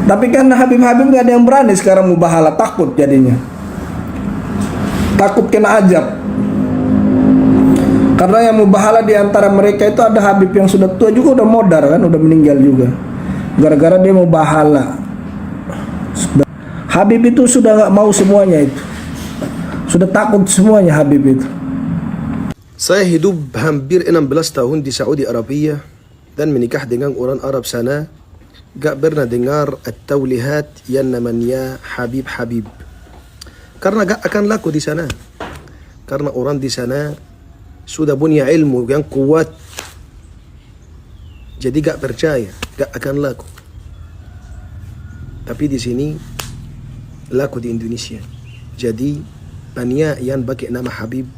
Tapi kan Habib-Habib nggak ada yang berani sekarang mubahala, takut jadinya. Takut kena ajab. Karena yang mubahala di antara mereka itu ada Habib yang sudah tua juga, udah modar kan, udah meninggal juga. Gara-gara dia mubahala. Habib itu sudah nggak mau semuanya itu. Sudah takut semuanya Habib itu. Saya hidup hampir 16 tahun di Saudi Arabia dan menikah dengan orang Arab sana. Gak pernah dengar at-taulihat yang namanya Habib-Habib. Karena gak akan laku di sana. Karena orang di sana sudah punya ilmu yang kuat. Jadi gak percaya, gak akan laku. Tapi di sini laku di Indonesia. Jadi banyak yang pakai nama Habib.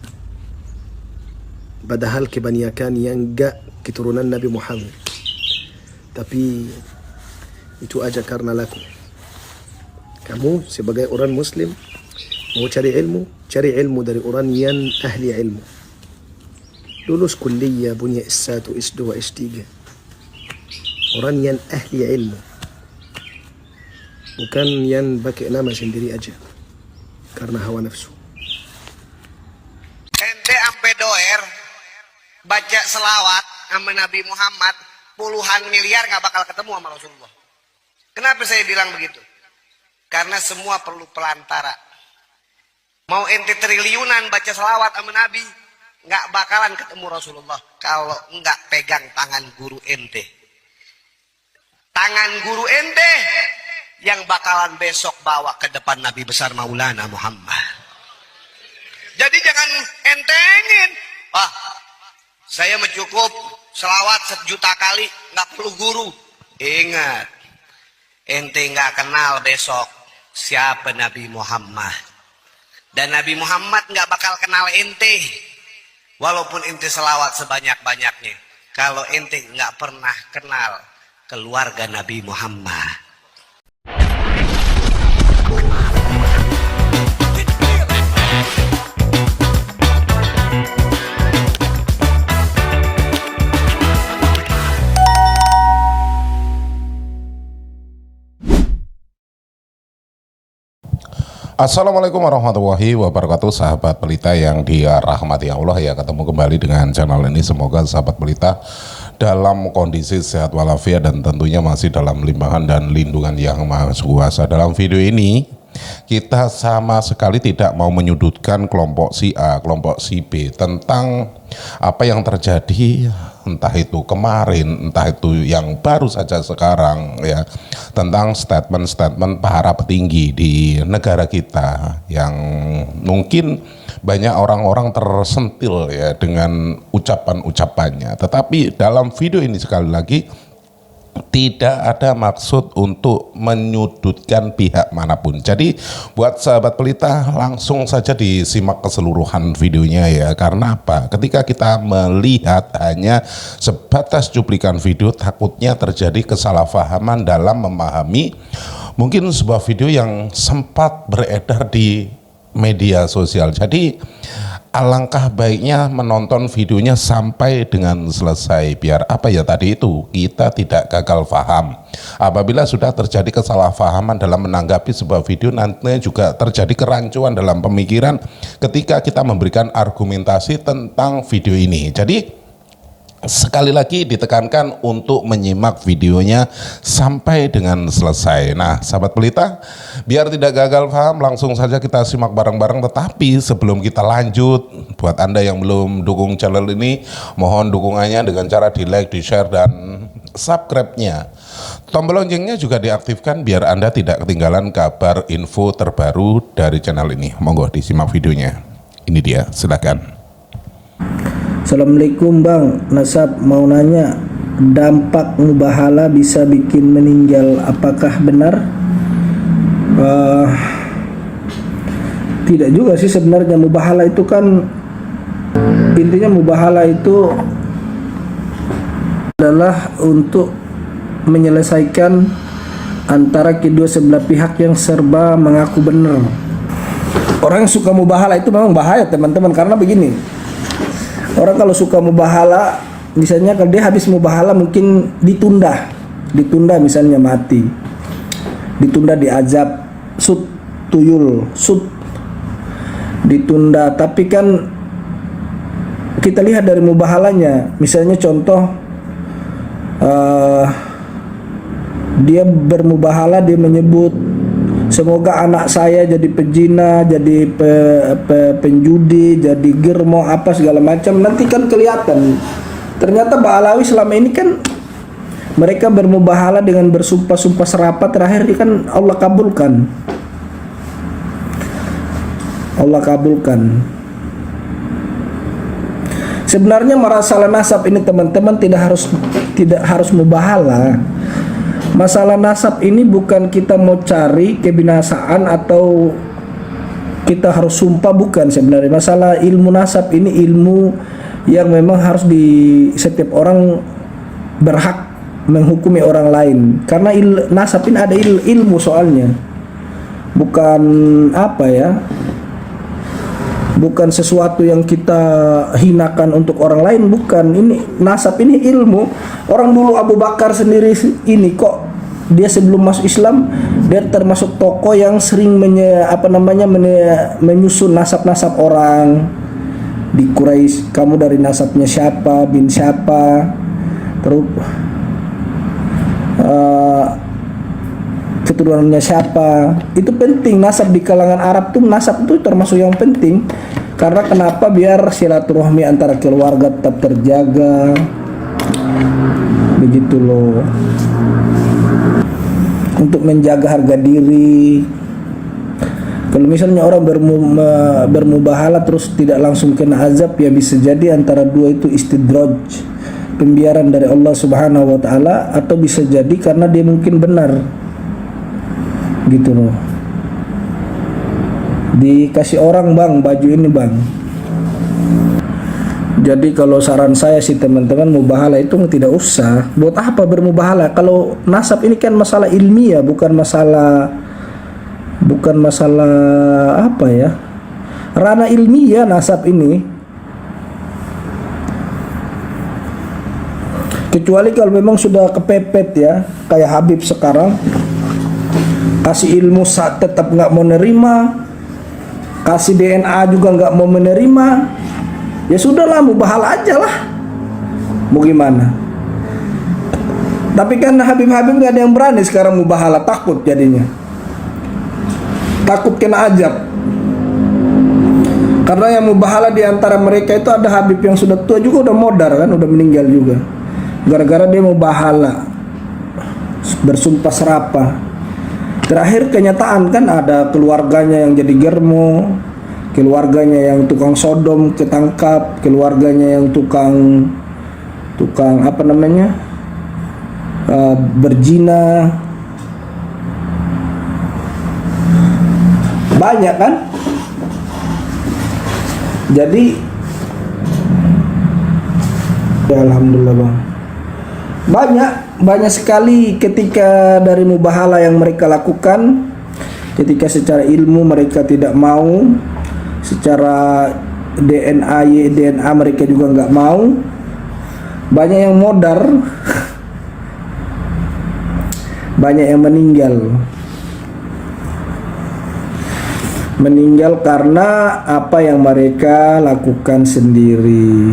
Padahal kebanyakan yang gak keturunan Nabi Muhammad. Tapi itu aja karena laku. Kamu sebagai orang muslim mau cari ilmu dari orang yang ahli ilmu. Lulus kuliah punya S1, S2, S3. Orang yang ahli ilmu. Bukan yang pakai nama sendiri aja. Karena hawa nafsu. Ente ampe doer baca selawat sama Nabi Muhammad puluhan miliar gak bakal ketemu sama Rasulullah. Kenapa saya bilang begitu? Karena semua perlu pelantara. Mau ente triliunan baca selawat sama Nabi, nggak bakalan ketemu Rasulullah kalau nggak pegang tangan guru ente. Tangan guru ente yang bakalan besok bawa ke depan Nabi besar Maulana Muhammad. Jadi jangan entengin. Wah, saya mencukup selawat 1 juta kali, nggak perlu guru. Ingat. Ente nggak kenal besok siapa Nabi Muhammad, dan Nabi Muhammad nggak bakal kenal ente walaupun ente selawat sebanyak-banyaknya kalau ente nggak pernah kenal keluarga Nabi Muhammad. Assalamualaikum warahmatullahi wabarakatuh, sahabat pelita yang dirahmati Allah ya. Ketemu kembali dengan channel ini, semoga sahabat pelita dalam kondisi sehat walafiat dan tentunya masih dalam limpahan dan lindungan yang maha kuasa. Dalam video ini kita sama sekali tidak mau menyudutkan kelompok si A, kelompok si B tentang apa yang terjadi, entah itu kemarin, entah itu yang baru saja sekarang ya, tentang statement-statement para petinggi di negara kita yang mungkin banyak orang-orang tersentil ya dengan ucapan-ucapannya. Tetapi dalam video ini sekali lagi tidak ada maksud untuk menyudutkan pihak manapun. Jadi buat sahabat pelita langsung saja disimak keseluruhan videonya ya. Karena apa? Ketika kita melihat hanya sebatas cuplikan video, takutnya terjadi kesalahpahaman dalam memahami mungkin sebuah video yang sempat beredar di media sosial. Jadi alangkah baiknya menonton videonya sampai dengan selesai, biar apa ya tadi itu, kita tidak gagal paham. Apabila sudah terjadi kesalahpahaman dalam menanggapi sebuah video, nantinya juga terjadi kerancuan dalam pemikiran ketika kita memberikan argumentasi tentang video ini. Jadi sekali lagi ditekankan untuk menyimak videonya sampai dengan selesai. Nah, sahabat pelita, biar tidak gagal paham, langsung saja kita simak bareng-bareng. Tetapi sebelum kita lanjut, buat Anda yang belum dukung channel ini, mohon dukungannya dengan cara di like, di share, dan subscribe-nya. Tombol loncengnya juga diaktifkan biar Anda tidak ketinggalan kabar info terbaru dari channel ini. Monggo disimak videonya. Ini dia, silakan. Assalamualaikum Bang Nasab, mau nanya, dampak mubahala bisa bikin meninggal, apakah benar? Tidak juga sih sebenarnya. Mubahala itu kan intinya, mubahala itu adalah untuk menyelesaikan antara kedua sebelah pihak yang serba mengaku benar. Orang yang suka mubahala itu memang bahaya teman-teman, karena begini, orang kalau suka mubahala, misalnya kalau dia habis mubahala mungkin ditunda misalnya mati. ditunda diazab, sud tuyul, sud ditunda. Tapi kan kita lihat dari mubahalanya, misalnya contoh dia bermubahala, dia menyebut semoga anak saya jadi pezina, jadi penjudi, jadi germo, apa segala macam. Nanti kan kelihatan ternyata Ba'alawi selama ini kan mereka bermubahala dengan bersumpah-sumpah serapah, terakhir kan Allah kabulkan. Allah kabulkan. Sebenarnya masalah nasab ini teman-teman tidak harus mubahala. Masalah nasab ini bukan kita mau cari kebinasaan atau kita harus sumpah, bukan sebenarnya. Masalah ilmu nasab ini ilmu yang memang harus setiap orang berhak menghukumi orang lain. Karena nasab ini ada ilmu soalnya. Bukan apa ya? Bukan sesuatu yang kita hinakan untuk orang lain, bukan. Ini nasab ini ilmu. Orang dulu Abu Bakar sendiri ini kok dia sebelum masuk Islam dia termasuk tokoh yang sering menyusun nasab-nasab orang di Quraisy. Kamu dari nasabnya siapa, bin siapa, terus keturunannya siapa. Itu penting. Nasab di kalangan Arab tuh, nasab itu termasuk yang penting. Karena kenapa? Biar silaturahmi antara keluarga tetap terjaga. Begitu loh. Untuk menjaga harga diri. Kalau misalnya orang bermubahala terus tidak langsung kena azab, ya bisa jadi antara dua itu istidraj, pembiaran dari Allah Subhanahu wa taala, atau bisa jadi karena dia mungkin benar. Gitu loh. Dikasih orang, bang, baju ini bang. Jadi kalau saran saya sih teman-teman, mubahala itu tidak usah. Buat apa bermubahala? Kalau nasab ini kan masalah ilmiah, bukan masalah apa ya, ranah ilmiah nasab ini. Kecuali kalau memang sudah kepepet ya, kayak Habib sekarang, kasih ilmu saat tetap nggak mau nerima, kasih DNA juga nggak mau menerima, ya sudahlah, mubahala aja lah. Mau gimana? Tapi kan Habib-Habib nggak ada yang berani sekarang mubahala, takut jadinya. Takut kena azab. Karena yang mubahala di antara mereka itu ada Habib yang sudah tua juga, udah modar kan, udah meninggal juga. Gara-gara dia mubahala, bersumpah serapah. Terakhir kenyataan kan ada keluarganya yang jadi germo, keluarganya yang tukang sodom ketangkap, keluarganya yang tukang apa namanya, berzina. Banyak kan? Jadi ya alhamdulillah bang, banyak sekali ketika dari mubahala yang mereka lakukan, ketika secara ilmu mereka tidak mau, secara DNA mereka juga nggak mau, banyak yang modar, banyak yang meninggal karena apa yang mereka lakukan sendiri.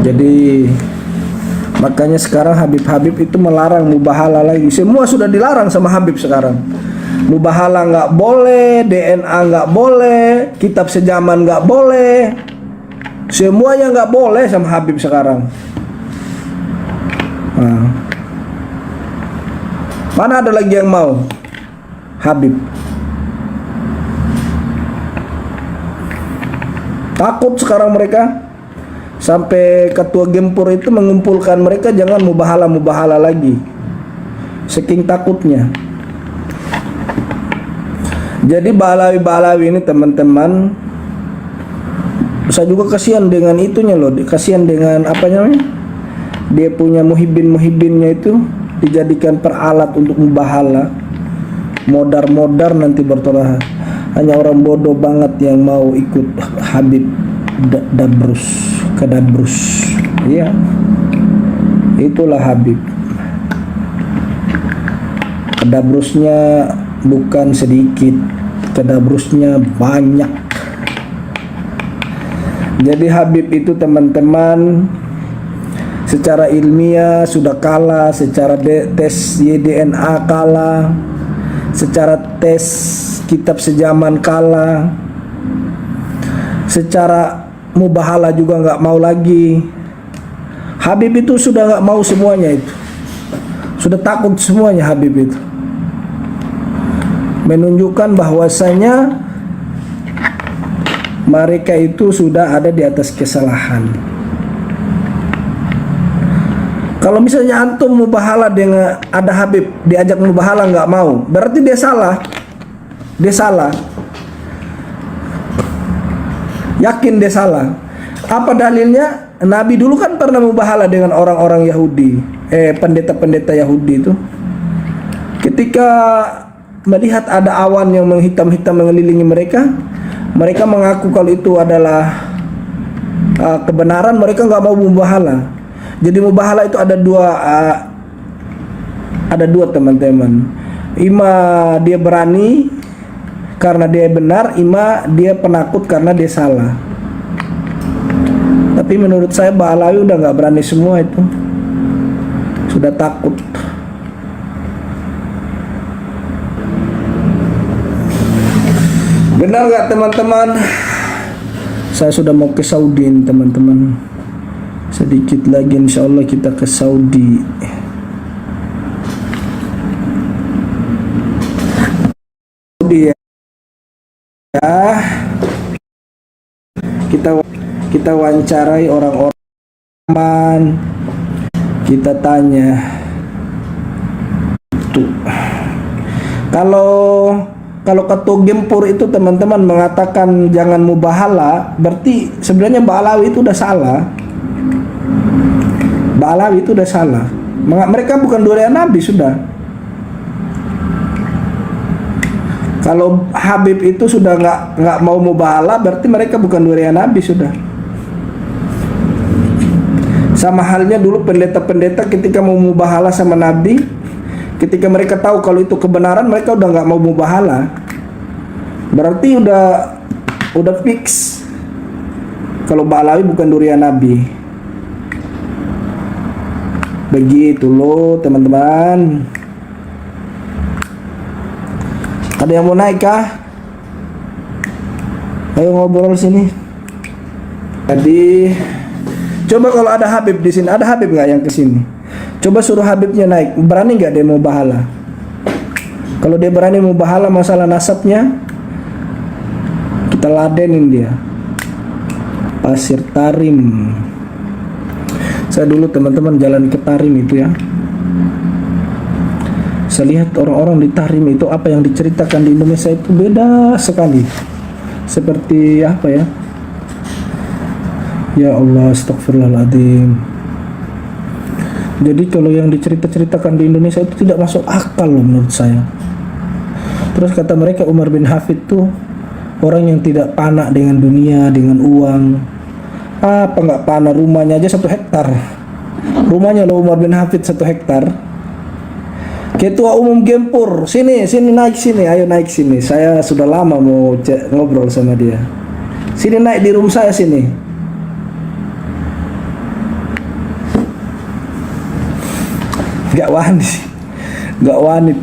Jadi makanya sekarang Habib-Habib itu melarang mubahala lagi. Semua sudah dilarang sama Habib sekarang. Mubahala nggak boleh, DNA nggak boleh, kitab sejaman nggak boleh, semuanya nggak boleh sama Habib sekarang. Nah, mana ada lagi yang mau? Habib. Takut sekarang mereka. Sampai ketua Gempur itu mengumpulkan mereka jangan mubahala lagi. Saking takutnya. Jadi Ba'alawi ini teman-teman, saya juga kasihan dengan itunya loh. Kasihan dengan apa namanya? Dia punya muhibinnya itu dijadikan peralat untuk mubahala. Modar nanti bertolak. Hanya orang bodoh banget yang mau ikut Habib Dabrus. Iya. Itulah Habib. Kedabrusnya bukan sedikit, kedabrusnya banyak. Jadi Habib itu teman-teman secara ilmiah sudah kalah, secara tes YDNA kalah, secara tes kitab sejaman kalah, secara mubahala juga nggak mau lagi. Habib itu sudah nggak mau semuanya itu, sudah takut semuanya Habib itu. Menunjukkan bahwasanya mereka itu sudah ada di atas kesalahan. Kalau misalnya antum mubahala dengan ada Habib diajak mubahala nggak mau, berarti dia salah. Dia salah. Yakin dia salah. Apa dalilnya? Nabi dulu kan pernah mubahala dengan orang-orang Yahudi, pendeta-pendeta Yahudi itu. Ketika melihat ada awan yang menghitam-hitam mengelilingi mereka, mereka mengaku kalau itu adalah kebenaran, mereka nggak mau mubahala. Jadi mubahala itu ada dua teman-teman. Ima dia berani karena dia benar, ima dia penakut karena dia salah. Tapi menurut saya Ba'alawi udah nggak berani semua itu, sudah takut. Benar nggak teman-teman? Saya sudah mau ke Saudi teman-teman. Sedikit lagi insya Allah kita ke Saudi. Saudi ya. Kita wawancarai orang-orang, kita tanya tuh. Kalau ketua Gempur itu teman-teman mengatakan jangan mubahala, berarti sebenarnya Ba'alawi itu udah salah. Ba'alawi itu udah salah. Mereka bukan durian Nabi sudah. Kalau Habib itu sudah nggak mau mubahala, berarti mereka bukan durian Nabi sudah. Sama halnya dulu pendeta-pendeta ketika mau mubahala sama Nabi, ketika mereka tahu kalau itu kebenaran, mereka udah nggak mau mubahala. Berarti udah fix kalau Ba'alawi bukan durian Nabi. Begitu loh teman-teman. Ada yang mau naik kah? Ayo ngobrol sini. Jadi coba kalau ada Habib di sini, ada Habib nggak yang kesini? Coba suruh Habibnya naik. Berani nggak dia mau bahala? Kalau dia berani mau bahala masalah nasabnya, kita ladenin dia. Pasir Tarim. Saya dulu teman-teman jalan ke Tarim itu ya. Saya lihat orang-orang di Tarim itu apa yang diceritakan di Indonesia itu beda sekali. Seperti apa ya? Ya Allah, astagfirullahaladzim. Jadi kalau yang diceritakan di Indonesia itu tidak masuk akal loh menurut saya. Terus kata mereka Umar bin Hafid tuh orang yang tidak panak dengan dunia, dengan uang. Apa nggak panak, rumahnya aja 1 hektar. Rumahnya loh Umar bin Hafid 1 hektar. Ketua Umum Gempur, sini naik sini, ayo naik sini. Saya sudah lama mau ngobrol sama dia. Sini naik di room saya sini. Gak wani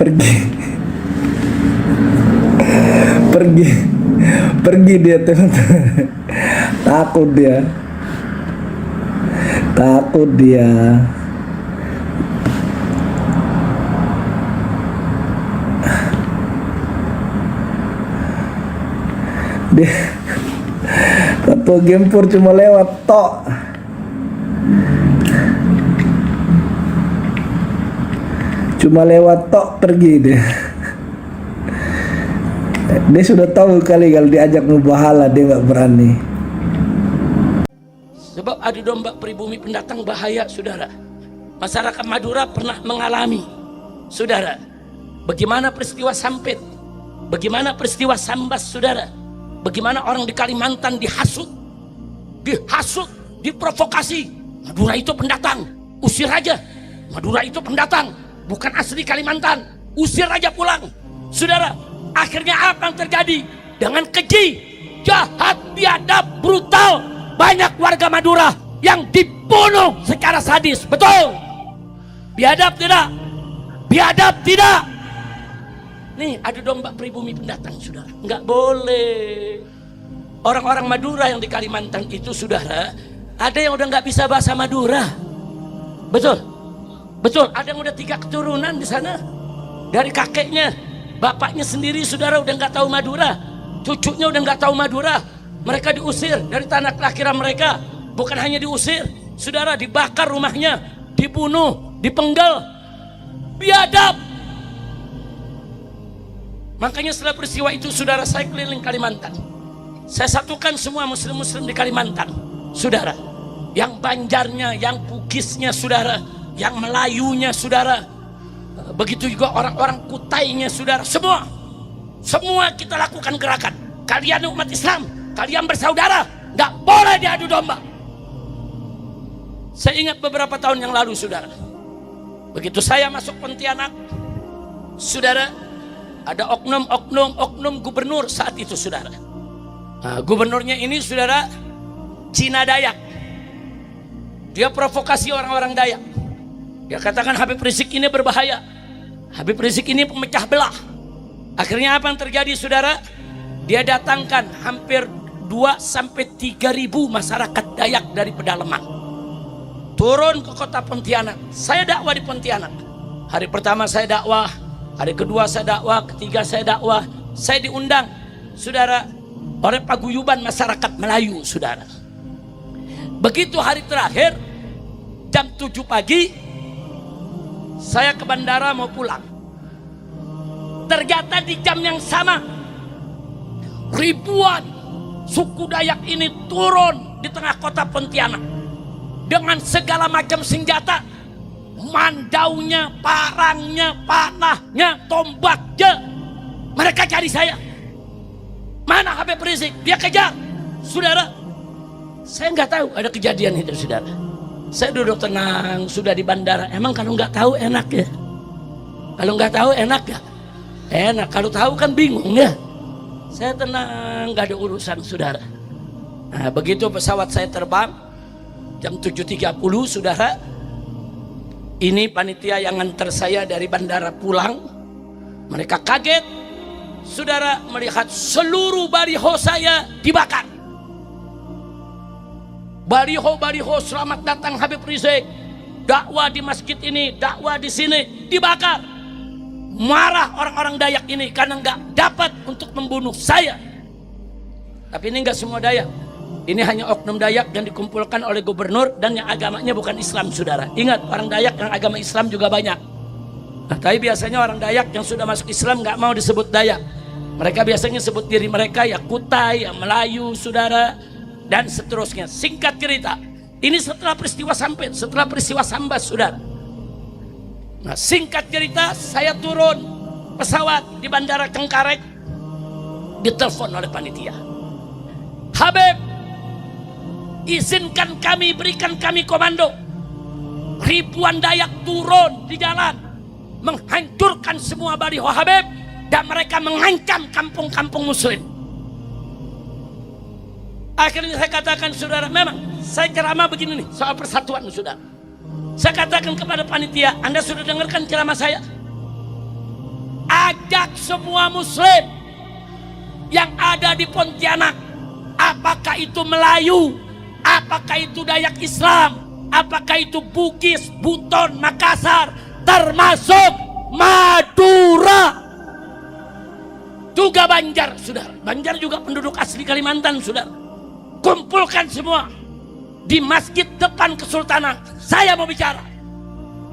pergi dia teman-teman. Takut dia. Dia Ketua Gempur cuma lewat tok. Pergi dia. Dia sudah tahu kali kalau diajak mubahala dia nggak berani. Sebab adu domba pribumi pendatang bahaya, saudara. Masyarakat Madura pernah mengalami, saudara, bagaimana peristiwa Sampit, bagaimana peristiwa Sambas, saudara. Bagaimana orang di Kalimantan dihasut, diprovokasi. Madura itu pendatang. Usir aja. Madura itu pendatang, bukan asli Kalimantan. Usir aja pulang. Saudara, akhirnya apa yang terjadi? Dengan keji, jahat, biadab, brutal, banyak warga Madura yang dibunuh secara sadis. Betul? Biadab tidak? Biadab tidak? Nih, adu domba pribumi pendatang, saudara. Nggak boleh. Orang-orang Madura yang di Kalimantan itu, saudara, ada yang udah nggak bisa bahasa Madura. Betul? Betul, ada yang udah 3 keturunan di sana. Dari kakeknya, bapaknya sendiri, saudara, udah nggak tahu Madura. Cucunya udah nggak tahu Madura. Mereka diusir dari tanah kelahiran mereka. Bukan hanya diusir, saudara, dibakar rumahnya, dibunuh, dipenggal. Biadab. Makanya setelah peristiwa itu, saudara, saya keliling Kalimantan. Saya satukan semua muslim-muslim di Kalimantan, saudara. Yang Banjarnya, yang Bugisnya, saudara. Yang Melayunya, saudara. Begitu juga orang-orang Kutainya, saudara. Semua kita lakukan gerakan. Kalian umat Islam, kalian bersaudara, nggak boleh diadu domba. Saya ingat beberapa tahun yang lalu, saudara. Begitu saya masuk Pontianak, saudara, ada oknum gubernur saat itu, saudara. Nah, gubernurnya ini, saudara, Cina Dayak. Dia provokasi orang-orang Dayak. Dia katakan Habib Rizik ini berbahaya. Habib Rizik ini pemecah belah. Akhirnya apa yang terjadi, saudara? Dia datangkan hampir 2-3 ribu masyarakat Dayak dari pedalaman. Turun ke kota Pontianak. Saya dakwah di Pontianak. Hari pertama saya dakwah, hari kedua saya dakwah, ketiga saya dakwah. Saya diundang, saudara, oleh paguyuban masyarakat Melayu, saudara. Begitu hari terakhir, jam 7 pagi, saya ke bandara mau pulang. Ternyata di jam yang sama, ribuan suku Dayak ini turun di tengah kota Pontianak dengan segala macam senjata, mandaunya, parangnya, panahnya, tombaknya. Mereka cari saya. Mana Habib Rizik? Dia kejar, saudara. Saya nggak tahu ada kejadian itu, saudara. Saya duduk tenang, sudah di bandara. Emang kalau nggak tahu enak ya? Kalau nggak tahu enak ya? Enak. Kalau tahu kan bingung ya. Saya tenang, nggak ada urusan, saudara. Nah, begitu pesawat saya terbang jam 7.30, saudara. Ini panitia yang nganter saya dari bandara pulang. Mereka kaget, saudara, melihat seluruh baliho saya dibakar. Baliho-baliho selamat datang Habib Rizik, dakwah di masjid ini, dakwah di sini, dibakar. Marah orang-orang Dayak ini karena nggak dapat untuk membunuh saya. Tapi ini nggak semua Dayak. Ini hanya oknum Dayak yang dikumpulkan oleh gubernur dan yang agamanya bukan Islam, saudara. Ingat, orang Dayak yang agama Islam juga banyak. Nah, tapi biasanya orang Dayak yang sudah masuk Islam nggak mau disebut Dayak. Mereka biasanya sebut diri mereka ya Kutai, ya Melayu, saudara, dan seterusnya. Singkat cerita, ini setelah peristiwa Sampit, setelah peristiwa Sambas, saudara. Nah, singkat cerita, saya turun pesawat di Bandara Cengkareng, ditelepon oleh panitia. Habib, izinkan kami, berikan kami komando. Ribuan Dayak turun di jalan, menghancurkan semua baliho Habib, dan mereka mengancam kampung-kampung muslim. Akhirnya saya katakan, saudara, memang saya ceramah begini nih soal persatuan, saudara. Saya katakan kepada panitia, Anda sudah dengarkan ceramah saya? Ajak semua muslim yang ada di Pontianak, apakah itu Melayu, apakah itu Dayak Islam, apakah itu Bugis, Buton, Makassar, termasuk Madura, juga Banjar, saudara. Banjar juga penduduk asli Kalimantan, saudara. Kumpulkan semua di masjid depan Kesultanan. Saya mau bicara.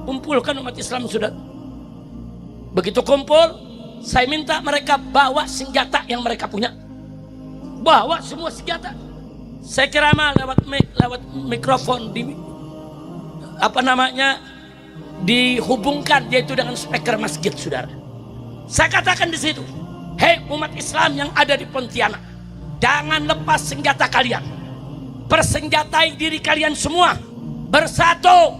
Kumpulkan umat Islam, saudara. Begitu kumpul, saya minta mereka bawa senjata yang mereka punya. Bawa semua senjata. Saya ceramah lewat mikrofon di dihubungkan yaitu dengan speaker masjid, saudara. Saya katakan di situ, hei umat Islam yang ada di Pontianak, jangan lepas senjata kalian. Persenjatai diri kalian semua. Bersatu.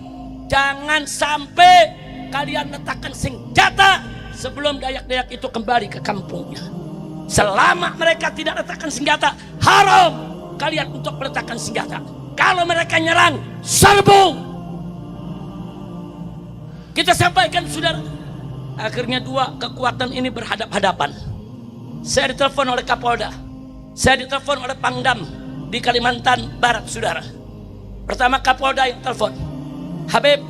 jangan sampai kalian letakkan senjata sebelum Dayak-Dayak itu kembali ke kampungnya. Selama mereka tidak letakkan senjata, haram kalian untuk meletakkan senjata. Kalau mereka nyerang, serbu. Kita sampaikan, saudara. Akhirnya dua kekuatan ini berhadap-hadapan. Saya ditelepon oleh Kapolda, saya ditelepon oleh Pangdam di Kalimantan Barat, saudara. Pertama Kapolda yang telepon, Habib,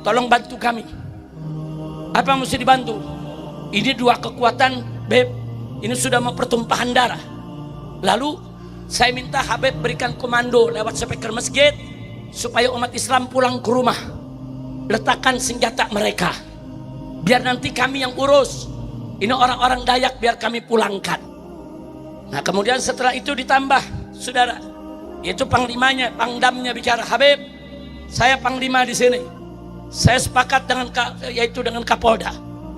tolong bantu kami. Apa yang mesti dibantu? Ini dua kekuatan, Beb, ini sudah mau pertumpahan darah. Lalu saya minta Habib berikan komando lewat speaker masjid supaya umat Islam pulang ke rumah. Letakkan senjata mereka, biar nanti kami yang urus. Ini orang-orang Dayak biar kami pulangkan. Nah kemudian setelah itu ditambah, saudara, itu panglimanya, pangdamnya bicara, Habib, saya panglima di sini. Saya sepakat dengan dengan Kapolda.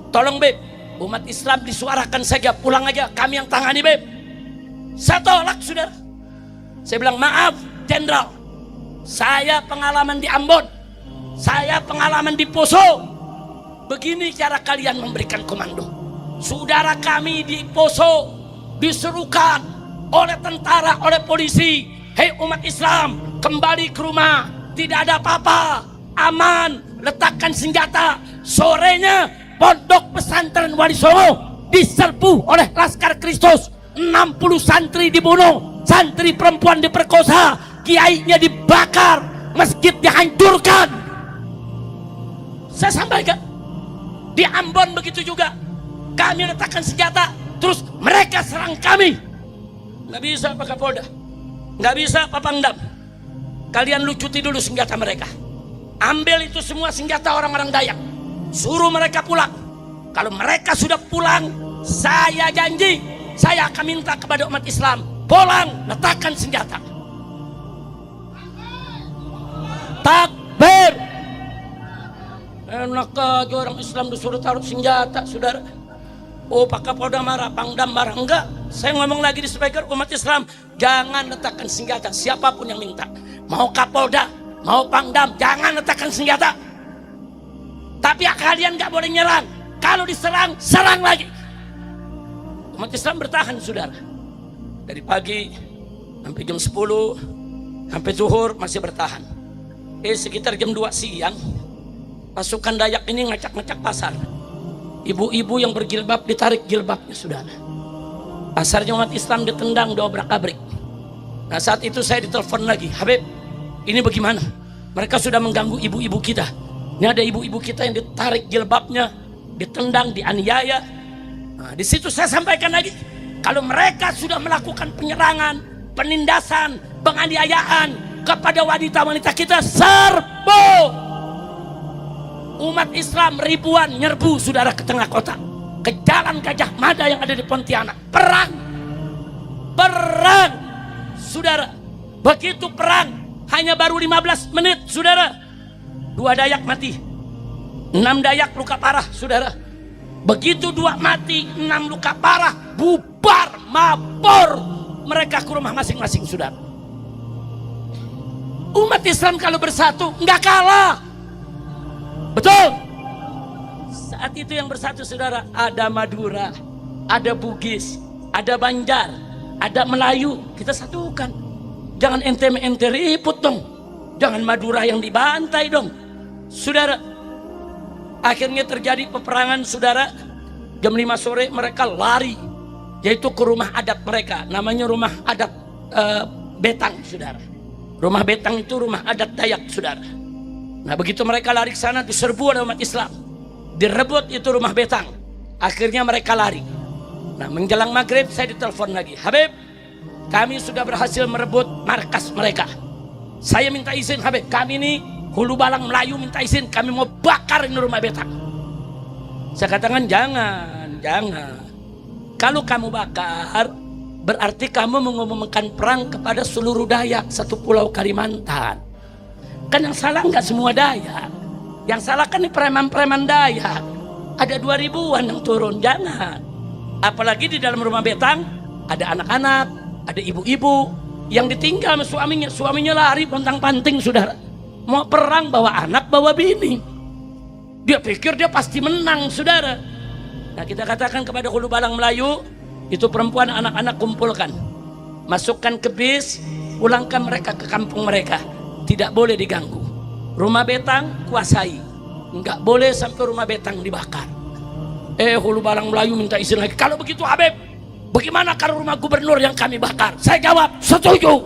Tolong Beb, umat Islam disuarakan saja, pulang aja, kami yang tangani Beb. Saya tolak, saudara. Saya bilang, maaf Jenderal, saya pengalaman di Ambon, saya pengalaman di Poso. Begini cara kalian memberikan komando. Saudara kami di Poso diserukan oleh tentara, oleh polisi, hei umat Islam, kembali ke rumah, tidak ada apa-apa, aman, letakkan senjata. Sorenya pondok pesantren Wali Songo diserbu oleh Laskar Kristus, 60 santri dibunuh, santri perempuan diperkosa, kiainya dibakar, masjid dihancurkan. Saya sampaikan, di Ambon begitu juga, kami letakkan senjata, terus mereka serang kami. Nggak bisa Pak Kapolda, nggak bisa Pak Pangdam, kalian lucuti dulu senjata mereka. Ambil itu semua senjata orang-orang Dayak, suruh mereka pulang. Kalau mereka sudah pulang, saya janji, saya akan minta kepada umat Islam, pulang, letakkan senjata. Takbir. Enak aja orang Islam disuruh taruh senjata, saudara. Oh Pak Kapolda marah, Pangdam marah. Enggak, saya ngomong lagi di speaker, umat Islam jangan letakkan senjata, siapapun yang minta. Mau Kapolda, mau Pangdam, jangan letakkan senjata. Tapi kalian gak boleh nyerang. Kalau diserang, serang lagi. Umat Islam bertahan, saudara. Dari pagi sampai jam 10, sampai zuhur masih bertahan. Sekitar jam 2 siang, pasukan Dayak ini ngacak-ngacak pasar. Ibu-ibu yang berjilbab ditarik jilbabnya, saudara. Pasarnya umat Islam ditendang, diobrak-abrik. Nah saat itu saya ditelepon lagi, Habib, ini bagaimana? Mereka sudah mengganggu ibu-ibu kita. Ini ada ibu-ibu kita yang ditarik jilbabnya, ditendang, dianiaya. Nah, di situ saya sampaikan lagi, kalau mereka sudah melakukan penyerangan, penindasan, penganiayaan kepada wanita-wanita kita, serbu. Umat Islam ribuan nyerbu, saudara, ke tengah kota, ke jalan Gajah Mada yang ada di Pontianak. Perang, saudara. Begitu perang, hanya baru 15 menit, saudara, 2 Dayak mati, 6 Dayak luka parah, saudara. Begitu 2 mati, 6 luka parah, bubar, mabor mereka ke rumah masing-masing, saudara. Umat Islam kalau bersatu nggak kalah. Betul. Saat itu yang bersatu, saudara, ada Madura, ada Bugis, ada Banjar, ada Melayu. Kita satukan. Jangan ente ribut dong. Jangan Madura yang dibantai dong, saudara. Akhirnya terjadi peperangan, saudara. Jam 5 sore mereka lari, yaitu ke rumah adat mereka. Namanya rumah adat Betang, saudara. Rumah Betang itu rumah adat Dayak, saudara. Nah begitu mereka lari ke sana, diserbu oleh umat Islam, direbut itu rumah Betang. Akhirnya mereka lari. Nah menjelang maghrib saya ditelepon lagi, Habib, kami sudah berhasil merebut markas mereka. Saya minta izin, Habib, kami ini Hulu Balang Melayu minta izin, kami mau bakar ini rumah Betang. Saya katakan jangan. Kalau kamu bakar, berarti kamu mengumumkan perang kepada seluruh Dayak satu pulau Kalimantan. Kan yang salah nggak semua Dayak, yang salah kan ini preman-preman Dayak. Ada 2000-an yang turun, jangan. Apalagi di dalam rumah Betang ada anak-anak, ada ibu-ibu yang ditinggal sama suaminya lari pontang-panting, saudara. Mau perang bawa anak, bawa bini. Dia pikir dia pasti menang, saudara. Nah, kita katakan kepada Hulu Balang Melayu, itu perempuan anak-anak kumpulkan. Masukkan ke bis, pulangkan mereka ke kampung mereka. Tidak boleh diganggu. Rumah betang kuasai. Enggak boleh sampai rumah betang dibakar. Hulu Balang Melayu minta izin lagi. Kalau begitu Habib, bagaimana kalau rumah gubernur yang kami bakar? Saya jawab, setuju.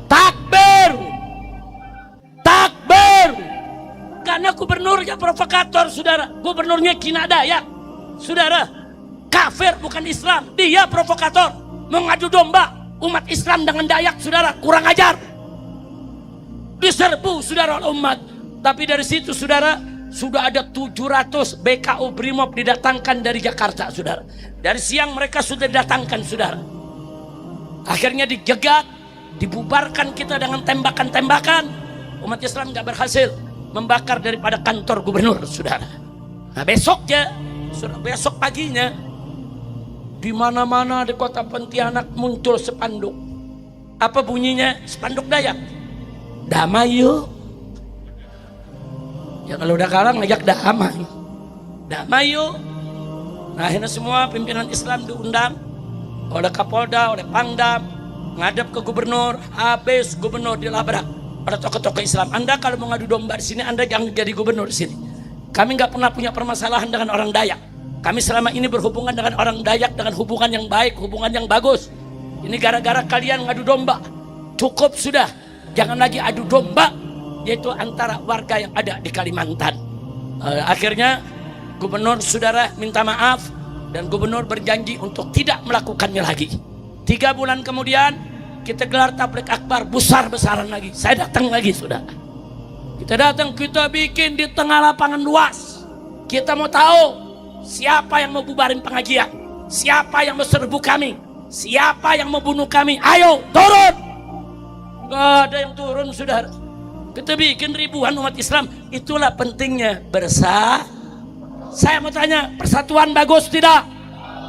Takbir. Takbir. Karena gubernurnya provokator, saudara. Gubernurnya Kina Dayak, saudara. Kafir bukan Islam. Dia provokator. Mengadu domba umat Islam dengan Dayak, saudara. Kurang ajar. Diserbu, saudara, oleh umat. Tapi dari situ, saudara, sudah ada 700 BKU Brimob didatangkan dari Jakarta, saudara. Dari siang mereka sudah didatangkan, saudara. Akhirnya dijegat, dibubarkan kita dengan tembakan-tembakan. Umat Islam gak berhasil membakar daripada kantor gubernur, saudara. Nah, besok paginya, di mana-mana di kota Pontianak muncul spanduk. Apa bunyinya? Spanduk Dayak. Damai yuk. Ya kalau udah kalah ngajak damai. Damai yuk. Nah, akhirnya semua pimpinan Islam diundang oleh Kapolda, oleh Pangdam, ngadep ke gubernur. Habis gubernur dilabrak oleh tokoh-tokoh Islam. Anda kalau mau ngadu domba di sini, Anda jangan jadi gubernur di sini. Kami nggak pernah punya permasalahan dengan orang Dayak. Kami selama ini berhubungan dengan orang Dayak dengan hubungan yang baik, hubungan yang bagus. Ini gara-gara kalian ngadu domba. Cukup sudah. Jangan lagi adu domba, yaitu antara warga yang ada di Kalimantan. Akhirnya gubernur, saudara, minta maaf dan gubernur berjanji untuk tidak melakukannya lagi. 3 bulan kemudian kita gelar tablik akbar besar-besaran lagi. Saya datang lagi, saudara. Kita datang, kita bikin di tengah lapangan luas. Kita mau tahu siapa yang mau bubarin pengajian, siapa yang mau serbu kami, siapa yang mau bunuh kami. Ayo turun. Gak ada yang turun, saudara. Kita bikin ribuan umat Islam. Itulah pentingnya bersama. Saya mau tanya, persatuan bagus tidak?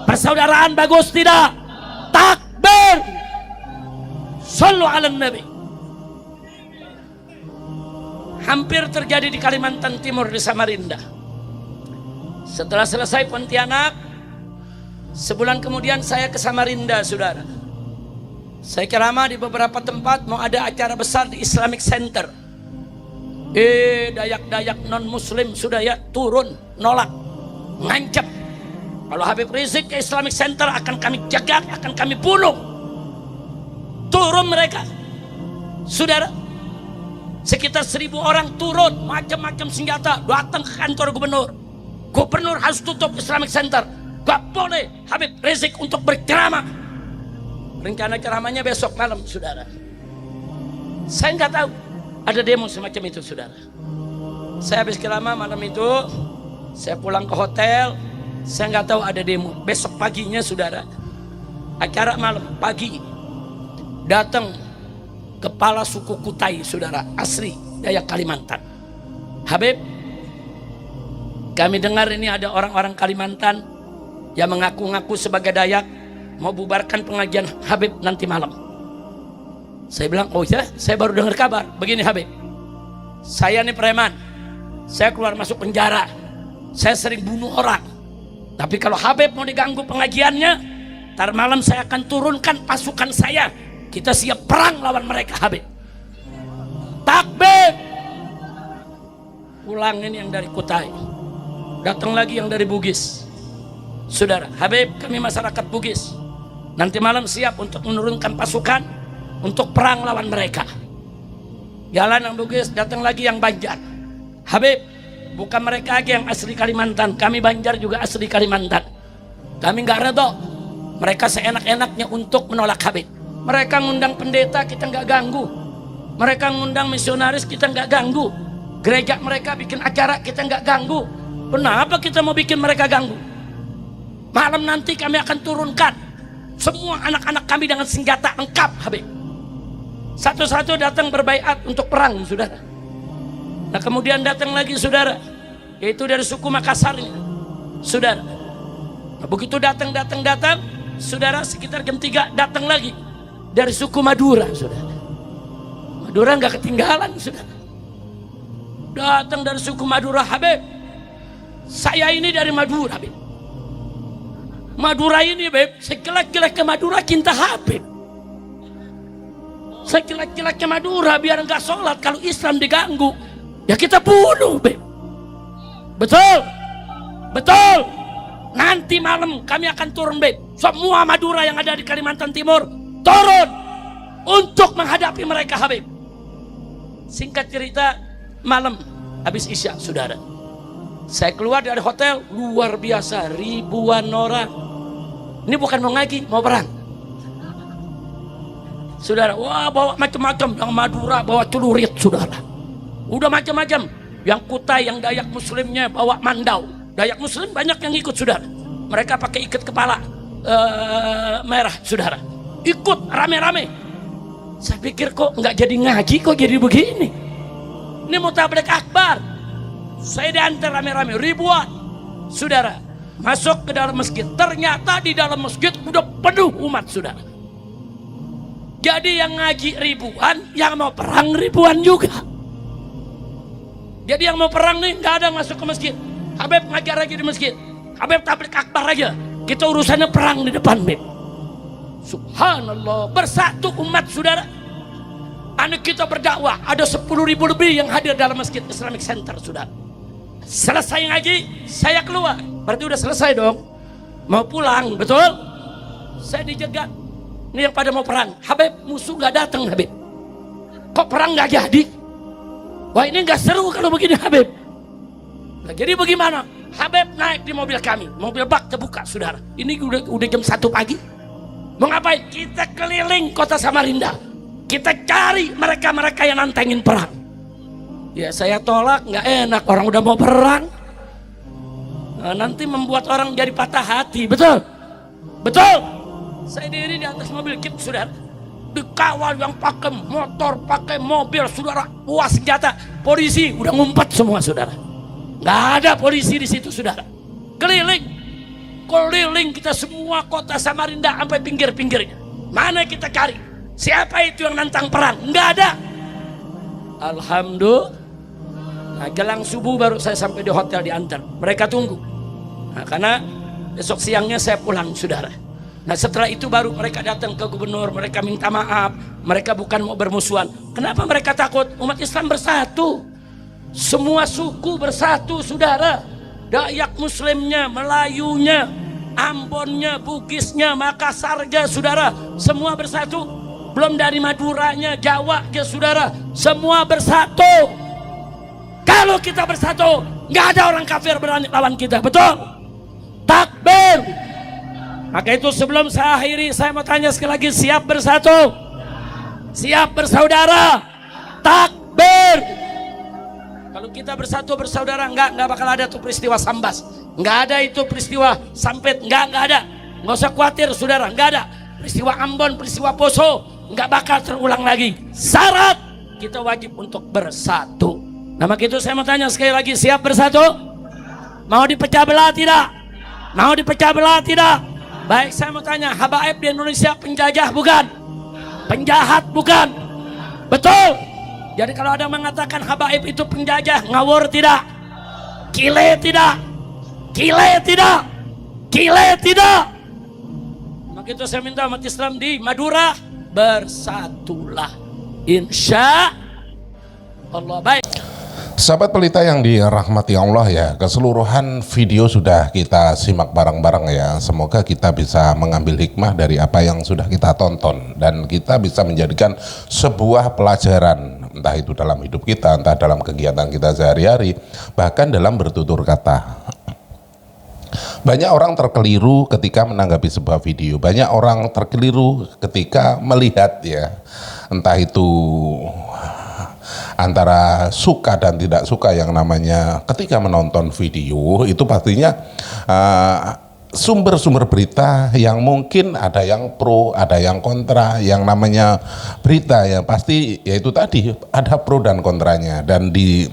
Persaudaraan bagus tidak? Takbir. Sallu ala Nabi. Hampir terjadi di Kalimantan Timur, di Samarinda. Setelah selesai Pontianak, sebulan kemudian saya ke Samarinda, saudara. Saya ceramah di beberapa tempat, mau ada acara besar di Islamic Center. Dayak-dayak non-muslim sudah ya turun, nolak, ngancam. Kalau Habib Rizik ke Islamic Center akan kami jagat, akan kami bunuh. Turun mereka, saudara. Sekitar 1.000 orang turun, macam-macam senjata, datang ke kantor gubernur. Gubernur harus tutup Islamic Center. Gak boleh Habib Rizik untuk berceramah. Rencana ceramahnya besok malam, saudara. Saya nggak tahu ada demo semacam itu, saudara. Saya habis ceramah malam itu, saya pulang ke hotel. Saya nggak tahu ada demo. Besok paginya, saudara, acara malam pagi, datang kepala suku Kutai, saudara, asli Dayak Kalimantan. Habib, kami dengar ini ada orang-orang Kalimantan yang mengaku-ngaku sebagai Dayak mau bubarkan pengajian Habib nanti malam. Saya bilang, oh ya, saya baru dengar kabar. Begini Habib, saya ini preman, saya keluar masuk penjara, saya sering bunuh orang. Tapi kalau Habib mau diganggu pengajiannya, ntar malam saya akan turunkan pasukan saya. Kita siap perang lawan mereka, Habib. Takbir. Pulang ini yang dari Kutai, datang lagi yang dari Bugis. Saudara, Habib, kami masyarakat Bugis nanti malam siap untuk menurunkan pasukan untuk perang lawan mereka. Jalan yang Bugis, datang lagi yang Banjar. Habib, bukan mereka aja yang asli Kalimantan, kami Banjar juga asli Kalimantan. Kami nggak reda. Mereka seenak-enaknya untuk menolak Habib. Mereka ngundang pendeta, kita nggak ganggu. Mereka ngundang misionaris, kita nggak ganggu. Gereja mereka bikin acara, kita nggak ganggu. Kenapa kita mau bikin mereka ganggu? Malam nanti kami akan turunkan semua anak-anak kami dengan senjata lengkap, Habib. Satu-satu datang berbaiat untuk perang, saudara. Nah kemudian datang lagi, saudara, yaitu dari suku Makassar ini, saudara. Nah, begitu datang, saudara, sekitar jam 3 datang lagi dari suku Madura, saudara. Madura nggak ketinggalan, sudah. Datang dari suku Madura, Habib. Saya ini dari Madura, Habib. Madura ini, Habib, sekilas-kilas ke Madura cinta Habib. Sekilas-kilas ke Madura biar nggak sholat, kalau Islam diganggu, ya kita bunuh, Habib. Betul, betul. Nanti malam kami akan turun, Beb. Semua Madura yang ada di Kalimantan Timur turun untuk menghadapi mereka, Habib. Singkat cerita, malam habis Isya, saudara, saya keluar dari hotel, luar biasa, ribuan orang. Ini bukan mau ngaji, mau perang, saudara. Wah, bawa macam-macam. Yang Madura bawa celurit, saudara. Udah macam-macam. Yang Kutai, yang Dayak Muslimnya bawa mandau. Dayak Muslim banyak yang ikut, saudara. Mereka pakai ikat kepala merah, saudara. Ikut rame-rame. Saya pikir kok nggak jadi ngaji, kok jadi begini. Ini mau tabligh akbar. Saya diantar rame-rame, ribuan, saudara. Masuk ke dalam masjid. Ternyata di dalam masjid udah penuh umat, saudara. Jadi yang ngaji ribuan, yang mau perang ribuan juga. Jadi yang mau perang nih nggak ada masuk ke masjid. Habib ngajar lagi di masjid. Habib tabligh akbar aja. Kita urusannya perang di depan, Beb. Subhanallah, bersatu umat, saudara. Anak kita berdakwah, ada 10.000 lebih yang hadir dalam Masjid Islamic Center, saudara. Selesai ngaji, saya keluar. Berarti udah selesai dong. Mau pulang, betul? Saya dijegat. Ini yang pada mau perang. Habib, musuh gak datang, Habib. Kok perang gak jadi? Wah, ini gak seru kalau begini, Habib. Nah, jadi bagaimana? Habib naik di mobil kami, mobil bak terbuka, saudara. Ini udah jam 1 pagi. Mau ngapain? Kita keliling kota Samarinda. Kita cari mereka-mereka yang nantengin perang. Ya saya tolak, nggak enak, orang udah mau perang. Nah, nanti membuat orang jadi patah hati, betul? Betul? Saya diri di atas mobil kip, saudara. Dikawal yang pakai motor, pakai mobil, saudara. Puas senjata, polisi udah ngumpet semua, saudara. Nggak ada polisi di situ, saudara. Keliling kita semua kota Samarinda sampai pinggir-pinggirnya. Mana kita cari? Siapa itu yang nantang perang? Nggak ada. Alhamdulillah. Nah, jelang subuh baru saya sampai di hotel diantar. Mereka tunggu. Nah, karena besok siangnya saya pulang, saudara. Nah, setelah itu baru mereka datang ke gubernur. Mereka minta maaf. Mereka bukan mau bermusuhan. Kenapa mereka takut? Umat Islam bersatu. Semua suku bersatu, saudara. Dayak Muslimnya, Melayunya, Ambonnya, Bugisnya, Makassarnya, saudara. Semua bersatu. Belum dari Maduranya, Jawa, saudara. Semua bersatu. Kalau kita bersatu, nggak ada orang kafir berani lawan kita, betul? Takbir. Maka itu sebelum saya akhiri, saya mau tanya sekali lagi, siap bersatu? Siap bersaudara? Takbir. Kalau kita bersatu bersaudara, nggak bakal ada tuh peristiwa Sambas, nggak ada itu peristiwa Sampit, nggak ada, nggak usah khawatir, saudara, nggak ada peristiwa Ambon, peristiwa Poso, nggak bakal terulang lagi. Syarat kita wajib untuk bersatu. Nah, maka itu saya mau tanya sekali lagi, siap bersatu? Mau dipecah belah tidak? Mau dipecah belah tidak? Baik, saya mau tanya, habaib di Indonesia penjajah bukan? Penjahat bukan? Betul? Jadi kalau ada yang mengatakan habaib itu penjajah, ngawur tidak? Kile tidak? Kile tidak? Kile tidak? Maka itu saya minta umat Islam di Madura, bersatulah. Insya Allah. Baik. Sahabat pelita yang dirahmati Allah ya, keseluruhan video sudah kita simak bareng-bareng ya. Semoga kita bisa mengambil hikmah dari apa yang sudah kita tonton dan kita bisa menjadikan sebuah pelajaran, entah itu dalam hidup kita, entah dalam kegiatan kita sehari-hari, bahkan dalam bertutur kata. Banyak orang terkeliru ketika menanggapi sebuah video, banyak orang terkeliru ketika melihat ya, entah itu antara suka dan tidak suka yang namanya ketika menonton video itu pastinya sumber-sumber berita yang mungkin ada yang pro, ada yang kontra, yang namanya berita ya pasti yaitu tadi ada pro dan kontranya. Dan di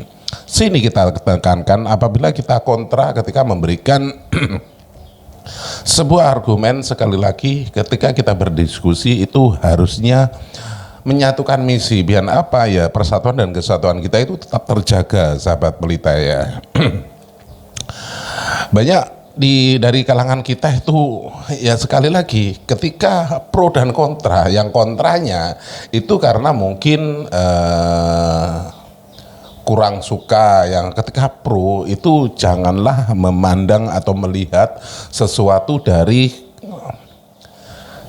sini kita tekankan apabila kita kontra ketika memberikan sebuah argumen, sekali lagi ketika kita berdiskusi itu harusnya menyatukan misi, biar apa ya, persatuan dan kesatuan kita itu tetap terjaga, sahabat pelita ya. Banyak dari kalangan kita itu ya, sekali lagi ketika pro dan kontra, yang kontranya itu karena mungkin kurang suka, yang ketika pro itu janganlah memandang atau melihat sesuatu dari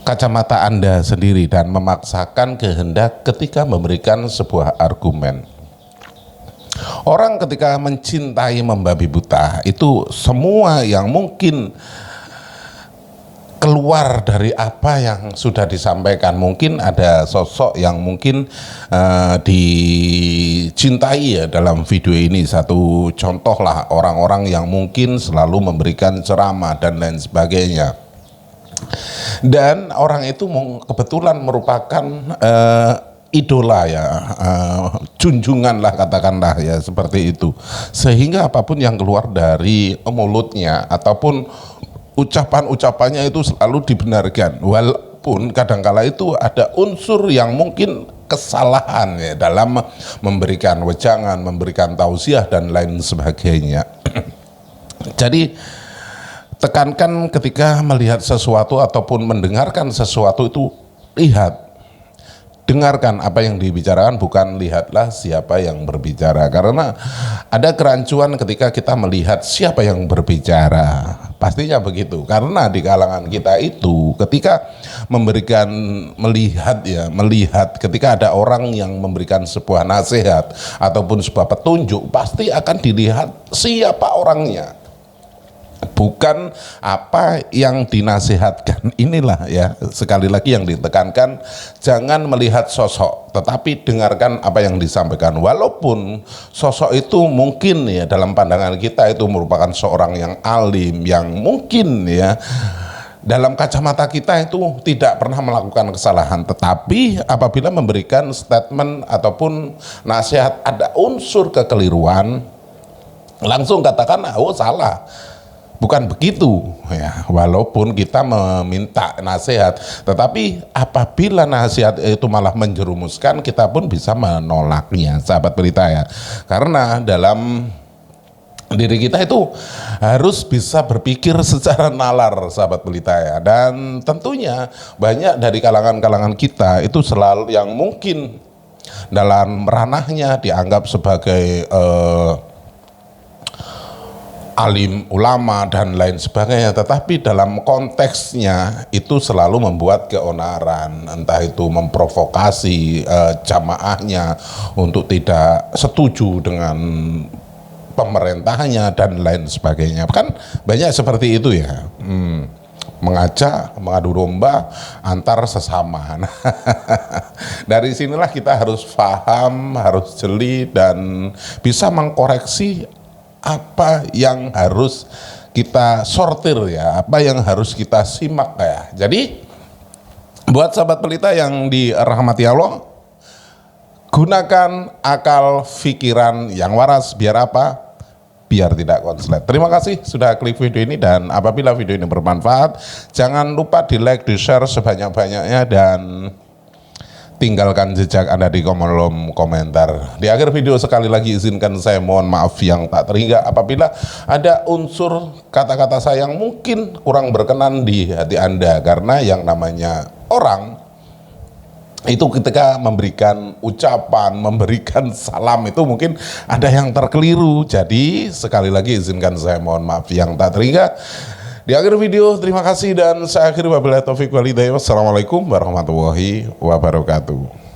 kacamata Anda sendiri dan memaksakan kehendak ketika memberikan sebuah argumen. Orang ketika mencintai membabi buta itu semua yang mungkin keluar dari apa yang sudah disampaikan. Mungkin ada sosok yang mungkin dicintai ya dalam video ini. Satu contoh lah, orang-orang yang mungkin selalu memberikan ceramah dan lain sebagainya. Dan orang itu kebetulan merupakan idola ya, junjungan lah katakanlah ya, seperti itu. Sehingga apapun yang keluar dari mulutnya ataupun ucapan-ucapannya itu selalu dibenarkan, walaupun kadangkala itu ada unsur yang mungkin kesalahan ya dalam memberikan wejangan, memberikan tausiah dan lain sebagainya. Jadi tekankan ketika melihat sesuatu ataupun mendengarkan sesuatu itu, lihat, dengarkan apa yang dibicarakan, bukan lihatlah siapa yang berbicara. Karena ada kerancuan ketika kita melihat siapa yang berbicara, pastinya begitu. Karena di kalangan kita itu ketika melihat ketika ada orang yang memberikan sebuah nasihat ataupun sebuah petunjuk, pasti akan dilihat siapa orangnya, bukan apa yang dinasihatkan. Inilah ya, sekali lagi yang ditekankan, jangan melihat sosok, tetapi dengarkan apa yang disampaikan. Walaupun sosok itu mungkin ya dalam pandangan kita itu merupakan seorang yang alim, yang mungkin ya dalam kacamata kita itu tidak pernah melakukan kesalahan, tetapi apabila memberikan statement ataupun nasihat ada unsur kekeliruan, langsung katakan, oh salah, bukan begitu ya. Walaupun kita meminta nasihat, tetapi apabila nasihat itu malah menjerumuskan, kita pun bisa menolaknya, sahabat pelita ya. Karena dalam diri kita itu harus bisa berpikir secara nalar, sahabat pelita ya. Dan tentunya banyak dari kalangan-kalangan kita itu selalu yang mungkin dalam ranahnya dianggap sebagai alim, ulama dan lain sebagainya, tetapi dalam konteksnya itu selalu membuat keonaran, entah itu memprovokasi jamaahnya untuk tidak setuju dengan pemerintahnya dan lain sebagainya. Kan banyak seperti itu ya, mengajak mengadu domba antar sesama. Dari sinilah kita harus paham, harus jeli dan bisa mengkoreksi apa yang harus kita sortir ya, apa yang harus kita simak ya. Jadi buat sahabat pelita yang dirahmati Allah, gunakan akal pikiran yang waras, biar apa? Biar tidak konslet. Terima kasih sudah klik video ini, dan apabila video ini bermanfaat, jangan lupa di like, di share sebanyak-banyaknya, dan tinggalkan jejak Anda di kolom komentar. Di akhir video sekali lagi izinkan saya mohon maaf yang tak terhingga apabila ada unsur kata-kata saya yang mungkin kurang berkenan di hati Anda, karena yang namanya orang itu ketika memberikan ucapan, memberikan salam itu mungkin ada yang terkeliru. Jadi sekali lagi izinkan saya mohon maaf yang tak terhingga. Di akhir video, terima kasih dan saya akhiri wabillahi taufiq wal hidayah. Wassalamualaikum warahmatullahi wabarakatuh.